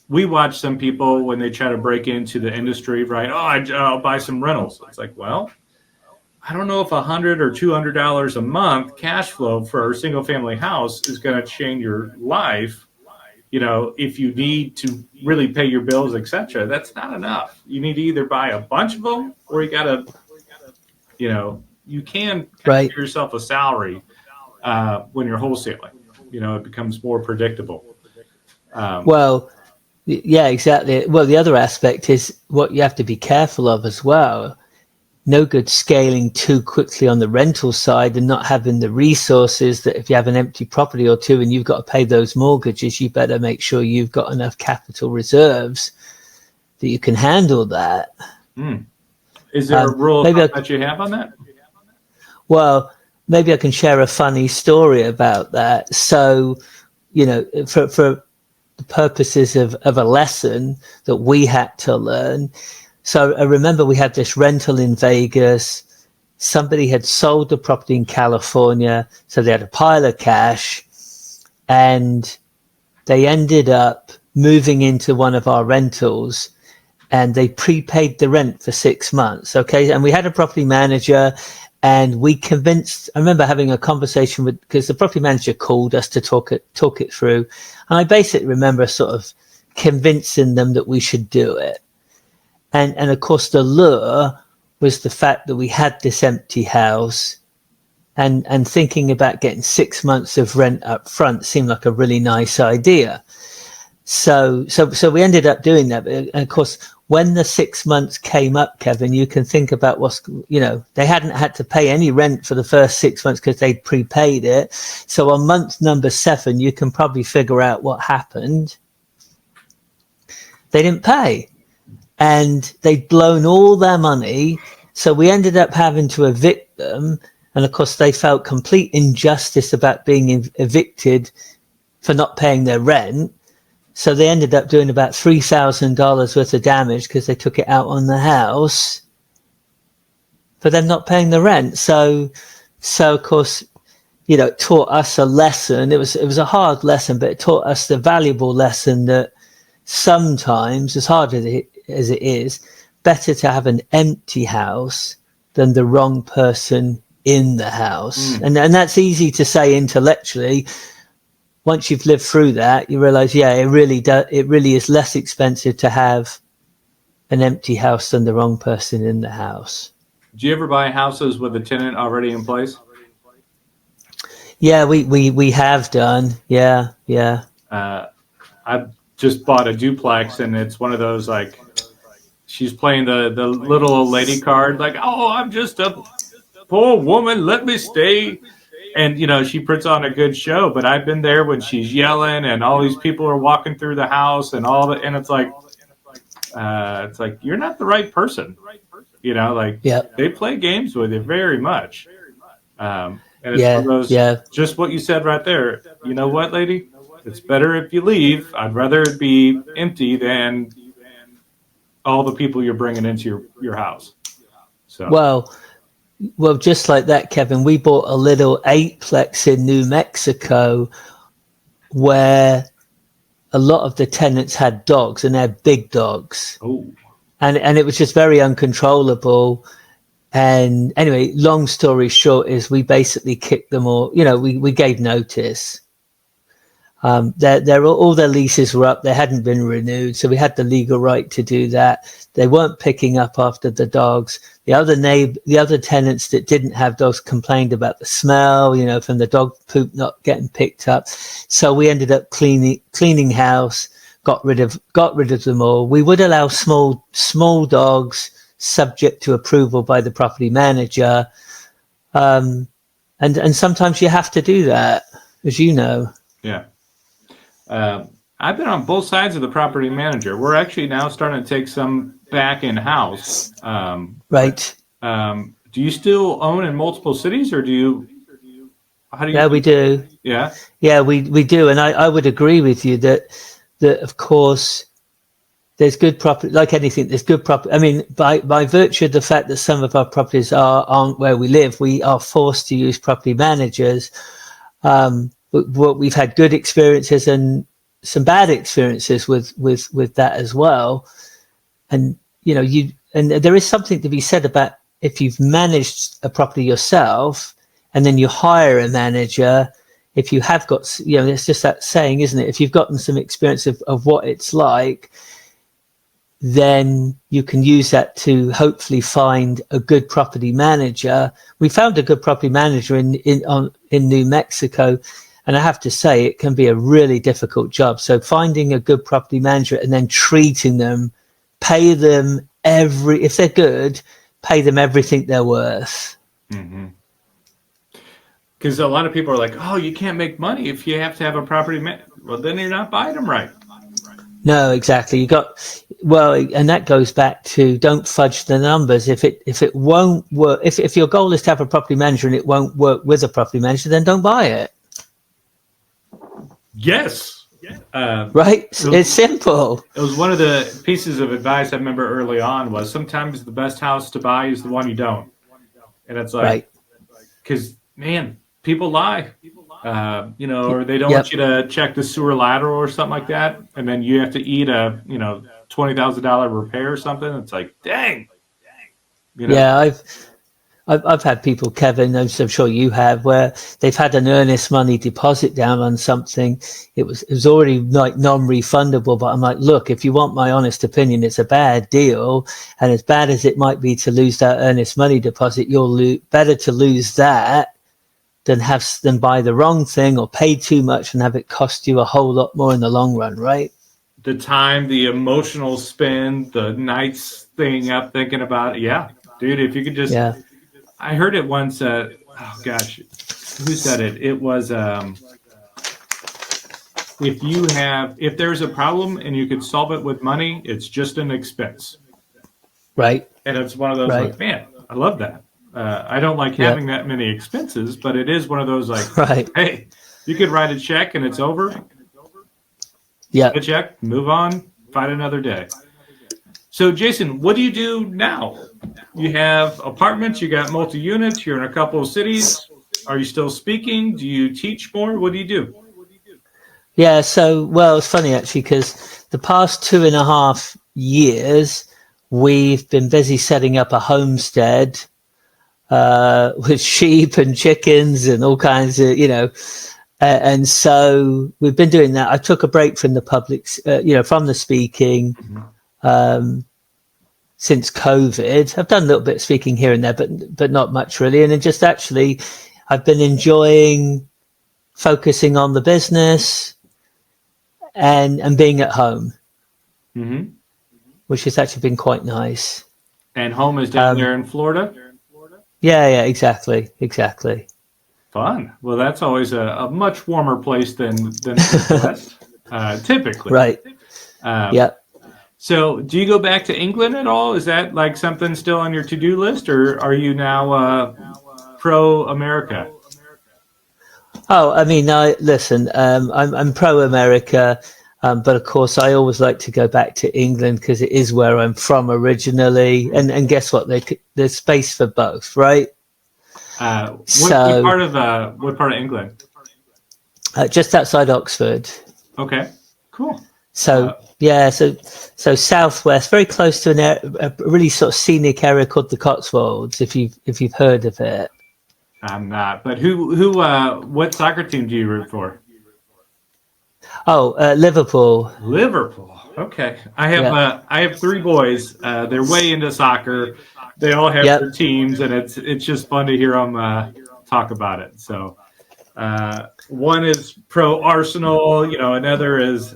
We watch some people when they try to break into the industry, right? Oh, I'll buy some rentals. It's like, well, I don't know if $100 or $200 a month cash flow for a single family house is going to change your life. If you need to really pay your bills, etc., that's not enough. You need to either buy a bunch of them, or you got to, you can pay yourself a salary when you're wholesaling. It becomes more predictable.
Well, yeah, exactly. Well, the other aspect is what you have to be careful of as well. No good scaling too quickly on the rental side and not having the resources that if you have an empty property or two and you've got to pay those mortgages, you better make sure you've got enough capital reserves that you can handle that.
Is there a rule that you have on that?
Well, maybe I can share a funny story about that. So, for the purposes of a lesson that we had to learn. So I remember we had this rental in Vegas. Somebody had sold the property in California, so they had a pile of cash, and they ended up moving into one of our rentals, and they prepaid the rent for 6 months. Okay. And we had a property manager, and we convinced, I remember having a conversation because the property manager called us to talk it through. And I basically remember sort of convincing them that we should do it. And of course, the lure was the fact that we had this empty house, and thinking about getting 6 months of rent up front seemed like a really nice idea. So we ended up doing that. And of course, when the 6 months came up, Kevin, you can think about they hadn't had to pay any rent for the first 6 months because they'd prepaid it. So on month number 7, you can probably figure out what happened. They didn't pay. And they'd blown all their money. So we ended up having to evict them. And of course, they felt complete injustice about being evicted for not paying their rent. So they ended up doing about $3,000 worth of damage because they took it out on the house for them not paying the rent. So of course, it taught us a lesson. It was a hard lesson, but it taught us the valuable lesson that sometimes, as hard as it is, better to have an empty house than the wrong person in the house. And that's easy to say intellectually. Once you've lived through that, you realize, it really is less expensive to have an empty house than the wrong person in the house.
Do you ever buy houses with a tenant already in place?
Yeah, we have done. Yeah.
I've just bought a duplex, and it's one of those, like, she's playing the little old lady card, like, oh, I'm just a poor woman, let me stay. And, she puts on a good show, but I've been there when she's yelling and all these people are walking through the house and and it's like, you're not the right person. They play games with you very much. And it's one of those, just what you said right there. You know what, lady? It's better if you leave. I'd rather it be empty than all the people you're bringing into your house. So.
Well, Well, just like that, Kevin, we bought a little eightplex in New Mexico where a lot of the tenants had dogs, and they're big dogs.
Oh.
And it was just very uncontrollable. And anyway, long story short is we basically kicked them all, we gave notice. All their leases were up. They hadn't been renewed. So we had the legal right to do that. They weren't picking up after the dogs. The other tenants that didn't have dogs complained about the smell, from the dog poop not getting picked up. So we ended up cleaning house, got rid of them all. We would allow small dogs subject to approval by the property manager. And sometimes you have to do that, as you know.
Yeah. I've been on both sides of the property manager. We're actually now starting to take some back in-house.
Right.
Do you still own in multiple cities, or how do you?
Yeah, we do.
Yeah.
Yeah, we do. And I would agree with you that of course there's good property, like anything, there's good property. I mean, by virtue of the fact that some of our properties aren't where we live, we are forced to use property managers. But we've had good experiences and some bad experiences with that as well. And, and there is something to be said about if you've managed a property yourself and then you hire a manager, if you have got, it's just that saying, isn't it? If you've gotten some experience of what it's like, then you can use that to hopefully find a good property manager. We found a good property manager in New Mexico. And I have to say, it can be a really difficult job. So finding a good property manager and then treating them, pay them if they're good, pay them everything they're worth.
Mm-hmm. Because a lot of people are like, oh, you can't make money if you have to have a property manager. Well, then you're not buying them right.
No, exactly. And that goes back to don't fudge the numbers. If it won't work, if your goal is to have a property manager and it won't work with a property manager, then don't buy it.
Yes.
Right. It's simple.
It was one of the pieces of advice I remember early on was sometimes the best house to buy is the one you don't. And it's like, because, man, people lie, or they don't want you to check the sewer lateral or something like that. And then you have to eat a, $20,000 repair or something. It's like, dang.
Yeah, I've had people, Kevin, I'm sure you have, where they've had an earnest money deposit down on something. It was already like non-refundable, but I'm like, look, if you want my honest opinion, it's a bad deal. And as bad as it might be to lose that earnest money deposit, better to lose that than buy the wrong thing or pay too much and have it cost you a whole lot more in the long run, right?
The time, the emotional spend, the nights staying up thinking about it. Yeah, dude, if you could just... Yeah. I heard it once. Oh gosh, who said it? It was if there's a problem and you could solve it with money, it's just an expense.
Right.
And it's one of those like, man, I love that. I don't like having that many expenses, but it is one of those like, hey, you could write a check and it's over.
Yeah.
A check, move on, find another day. So, Jason, what do you do now? You have apartments, you got multi-units, you're in a couple of cities. Are you still speaking? Do you teach more? What do you do?
Yeah, so, it's funny actually, because the past 2.5 years, we've been busy setting up a homestead with sheep and chickens and all kinds of, and so we've been doing that. I took a break from the public, from the speaking. Since COVID, I've done a little bit of speaking here and there, but not much really. And then just actually, I've been enjoying focusing on the business and being at home, which has actually been quite nice.
And home is down there in Florida?
Yeah, exactly.
Fun. Well, that's always a much warmer place than the West, typically.
Right. Yeah.
So do you go back to England at all? Is that like something still on your to-do list, or are you now pro-America?
Oh, I mean, listen, I'm pro-America, but of course I always like to go back to England because it is where I'm from originally. And guess what? There's space for both, right? So
what part of England?
just outside Oxford.
Okay, cool.
So so southwest, very close to a really sort of scenic area called the Cotswolds. If you've heard of it.
I'm not, but what soccer team do you root for?
Oh, Liverpool.
Liverpool. Okay,
Yeah.
I have three boys. They're way into soccer. They all have their
Yep.
teams, and it's just fun to hear them talk about it. So one is pro Arsenal, another is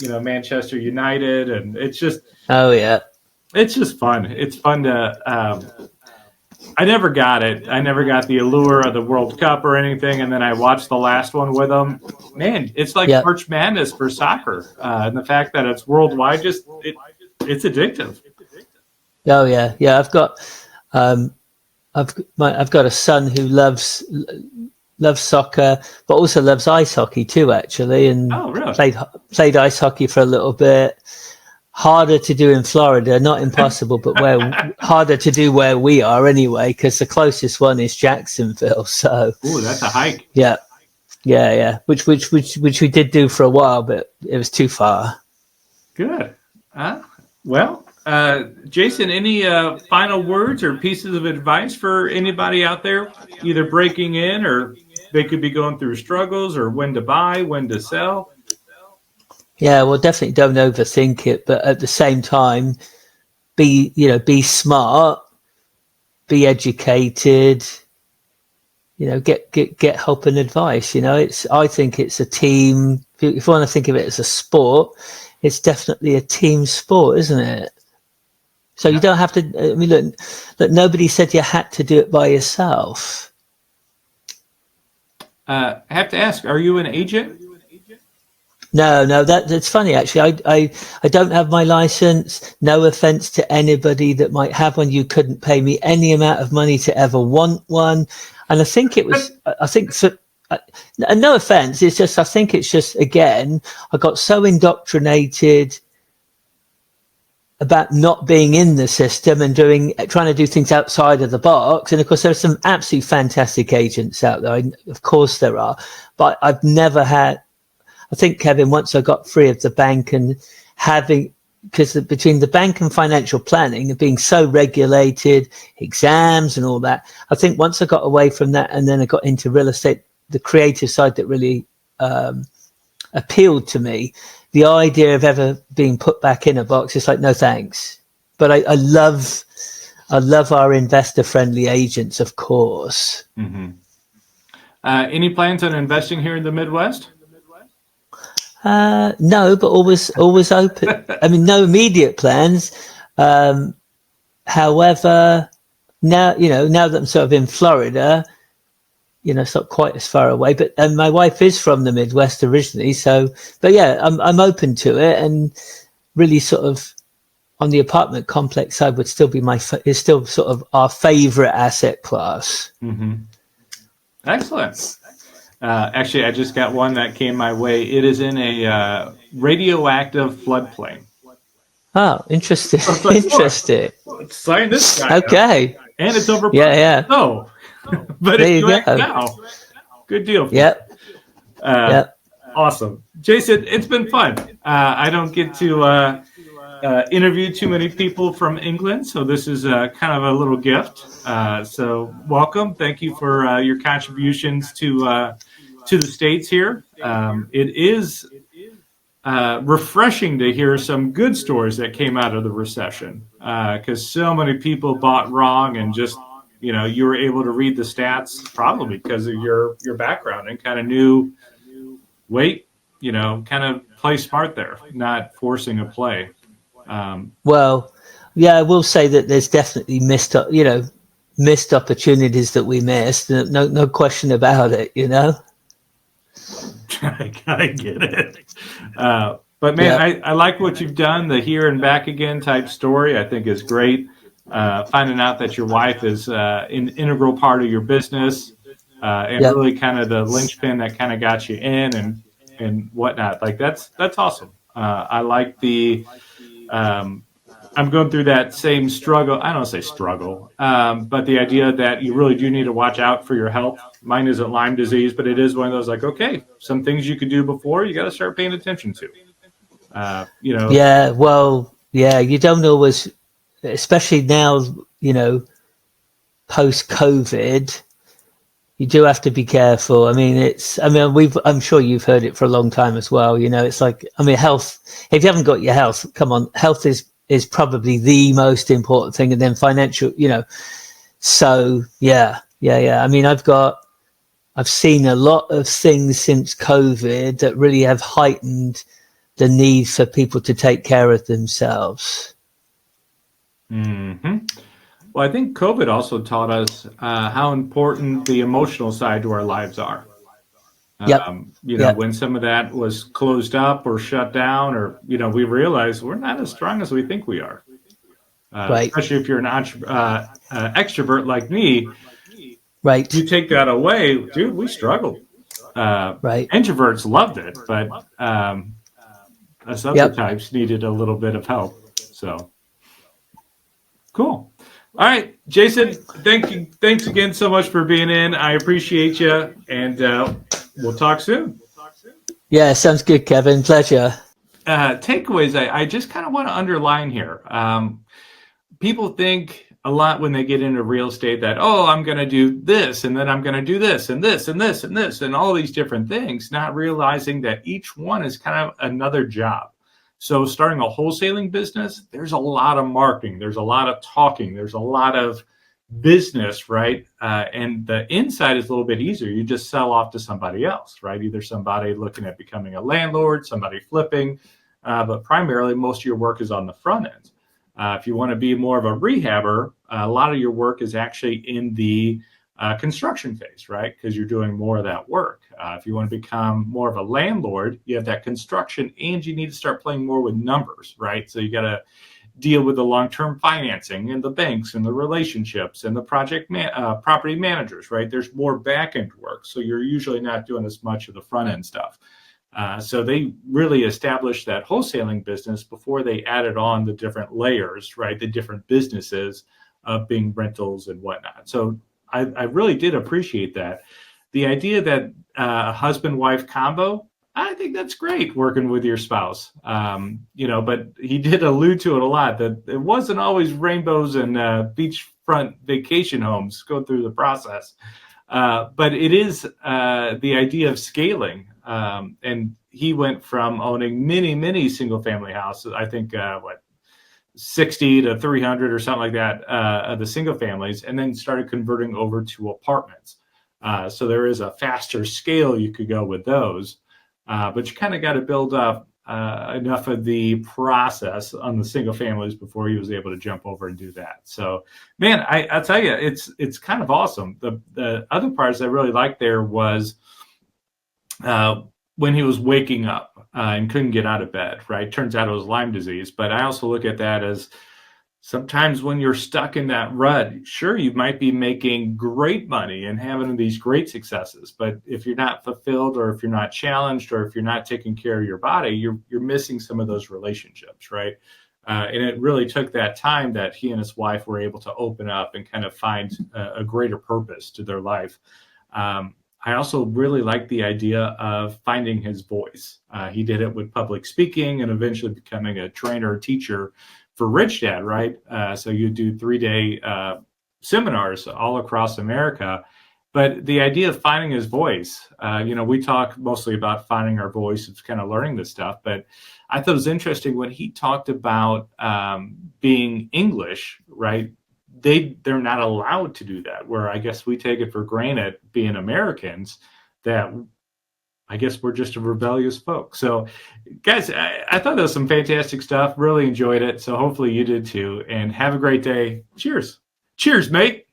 Manchester United, and
Oh yeah.
it's just fun. It's fun to. I never got it. I never got the allure of the World Cup or anything, and then I watched the last one with them. Man, it's like
Yep.
March Madness for soccer, and the fact that it's worldwide it's addictive.
Oh yeah. Yeah. I've got a son who loves soccer, but also loves ice hockey too, actually, and
Oh, really?
played ice hockey for a little bit. Harder to do in Florida, not impossible, but harder to do where we are anyway, because the closest one is Jacksonville. So,
Ooh, that's a hike.
yeah, which we did do for a while, but it was too far.
Good. Well, Jason, any final words or pieces of advice for anybody out there, either breaking in or they could be going through struggles, or when to buy, when to sell?
Yeah, well, definitely don't overthink it, but at the same time, be smart, be educated, get help and advice. I think it's a team. If you want to think of it as a sport, it's definitely a team sport, isn't it? So you don't have to. I mean, look, nobody said you had to do it by yourself.
I have to ask, are you an agent?
No, that's funny actually. I don't have my license. No offense to anybody that might have one. You couldn't pay me any amount of money to ever want one. And I think no offense. It's just, I think it's just, again, I got so indoctrinated about not being in the system and trying to do things outside of the box. And of course, there's some absolutely fantastic agents out there. Of course there are, but I've never had. I think, Kevin, once I got free of the bank and because between the bank and financial planning and being so regulated, exams and all that, I think once I got away from that and then I got into real estate, the creative side that really appealed to me, the idea of ever being put back in a box is like, no thanks. But I love our investor friendly agents, of course.
Mm-hmm. Any plans on investing here in the Midwest?
No, but always open. I mean, no immediate plans. However, now that I'm sort of in Florida, it's not quite as far away. But my wife is from the Midwest originally, so. But yeah, I'm open to it, and really sort of on the apartment complex side would still be is still sort of our favorite asset class.
Mm-hmm. Excellent. Actually, I just got one that came my way. It is in a radioactive floodplain.
Oh, interesting. Interesting.
Well, sign this guy.
Okay.
Up. And it's over.
Yeah.
No, but
there you go.
Now, good deal.
Yep.
Awesome, Jason. It's been fun. I don't get to interview too many people from England, so this is kind of a little gift. So welcome. Thank you for your contributions to the States here. It is refreshing to hear some good stories that came out of the recession, because so many people bought wrong, and just you were able to read the stats probably because of your background and kind of knew, kind of play smart there, not forcing a play.
Well, yeah, I will say that there's definitely missed opportunities that we missed. No question about it.
I get it. But man, I like what you've done. The here and back again type story, I think, is great. Finding out that your wife is an integral part of your business, and really kind of the linchpin that kind of got you in and whatnot. Like that's awesome. I like the I'm going through that same struggle. I don't say struggle, but the idea that you really do need to watch out for your health. Mine isn't Lyme disease, but it is one of those like, okay, some things you could do before you got to start paying attention to.
Yeah, well, yeah, you don't always, especially now, post COVID, you do have to be careful. I mean, I'm sure you've heard it for a long time as well. It's like, health, if you haven't got your health, come on, health is probably the most important thing. And then financial, so yeah. I mean, I've seen a lot of things since COVID that really have heightened the need for people to take care of themselves.
Mm-hmm. Well, I think COVID also taught us how important the emotional side to our lives are.
Yep.
When some of that was closed up or shut down, or, we realized we're not as strong as we think we are.
Right.
Especially if you're an extrovert like me.
Right.
You take that away, dude, we struggled.
Right.
Introverts loved it, but us other types needed a little bit of help. So cool. All right, Jason, thanks again so much for being in. I appreciate you, and we'll talk soon.
Yeah, sounds good, Kevin. Pleasure.
Takeaways I just kind of want to underline here. People think a lot when they get into real estate that, I'm going to do this, and then I'm going to do this, and this, and this, and this, and all these different things, not realizing that each one is kind of another job. So starting a wholesaling business, there's a lot of marketing, there's a lot of talking, there's a lot of business, right? And the inside is a little bit easier. You just sell off to somebody else, right? Either somebody looking at becoming a landlord, somebody flipping, but primarily most of your work is on the front end. If you want to be more of a rehabber, a lot of your work is actually in the construction phase, right? Because you're doing more of that work. If you want to become more of a landlord, you have that construction, and you need to start playing more with numbers, right? So you got to deal with the long-term financing and the banks and the relationships and the property managers, right? There's more back-end work, so you're usually not doing as much of the front-end stuff. So they really established that wholesaling business before they added on the different layers, right? The different businesses of being rentals and whatnot. So I really did appreciate that. The idea that husband-wife combo, I think that's great working with your spouse. But he did allude to it a lot, that it wasn't always rainbows and beachfront vacation homes going through the process. But it is the idea of scaling. And he went from owning many single family houses, I think, 60 to 300 or something like that, of the single families, and then started converting over to apartments. So there is a faster scale you could go with those. But you kind of got to build up enough of the process on the single families before he was able to jump over and do that. So, man, I'll tell you, it's kind of awesome. The other parts I really liked there was when he was waking up and couldn't get out of bed, right? Turns out it was Lyme disease. But I also look at that as sometimes when you're stuck in that rut, sure, you might be making great money and having these great successes. But if you're not fulfilled, or if you're not challenged, or if you're not taking care of your body, you're missing some of those relationships, right? And it really took that time that he and his wife were able to open up and kind of find a greater purpose to their life. I also really like the idea of finding his voice. He did it with public speaking and eventually becoming a trainer or teacher for Rich Dad, right? So you do 3-day seminars all across America. But the idea of finding his voice, we talk mostly about finding our voice. It's kind of learning this stuff. But I thought it was interesting when he talked about being English, right? They're not allowed to do that, where I guess we take it for granted, being Americans, that I guess we're just a rebellious folk. So guys, I thought that was some fantastic stuff. Really enjoyed it. So hopefully you did too. And have a great day. Cheers, mate.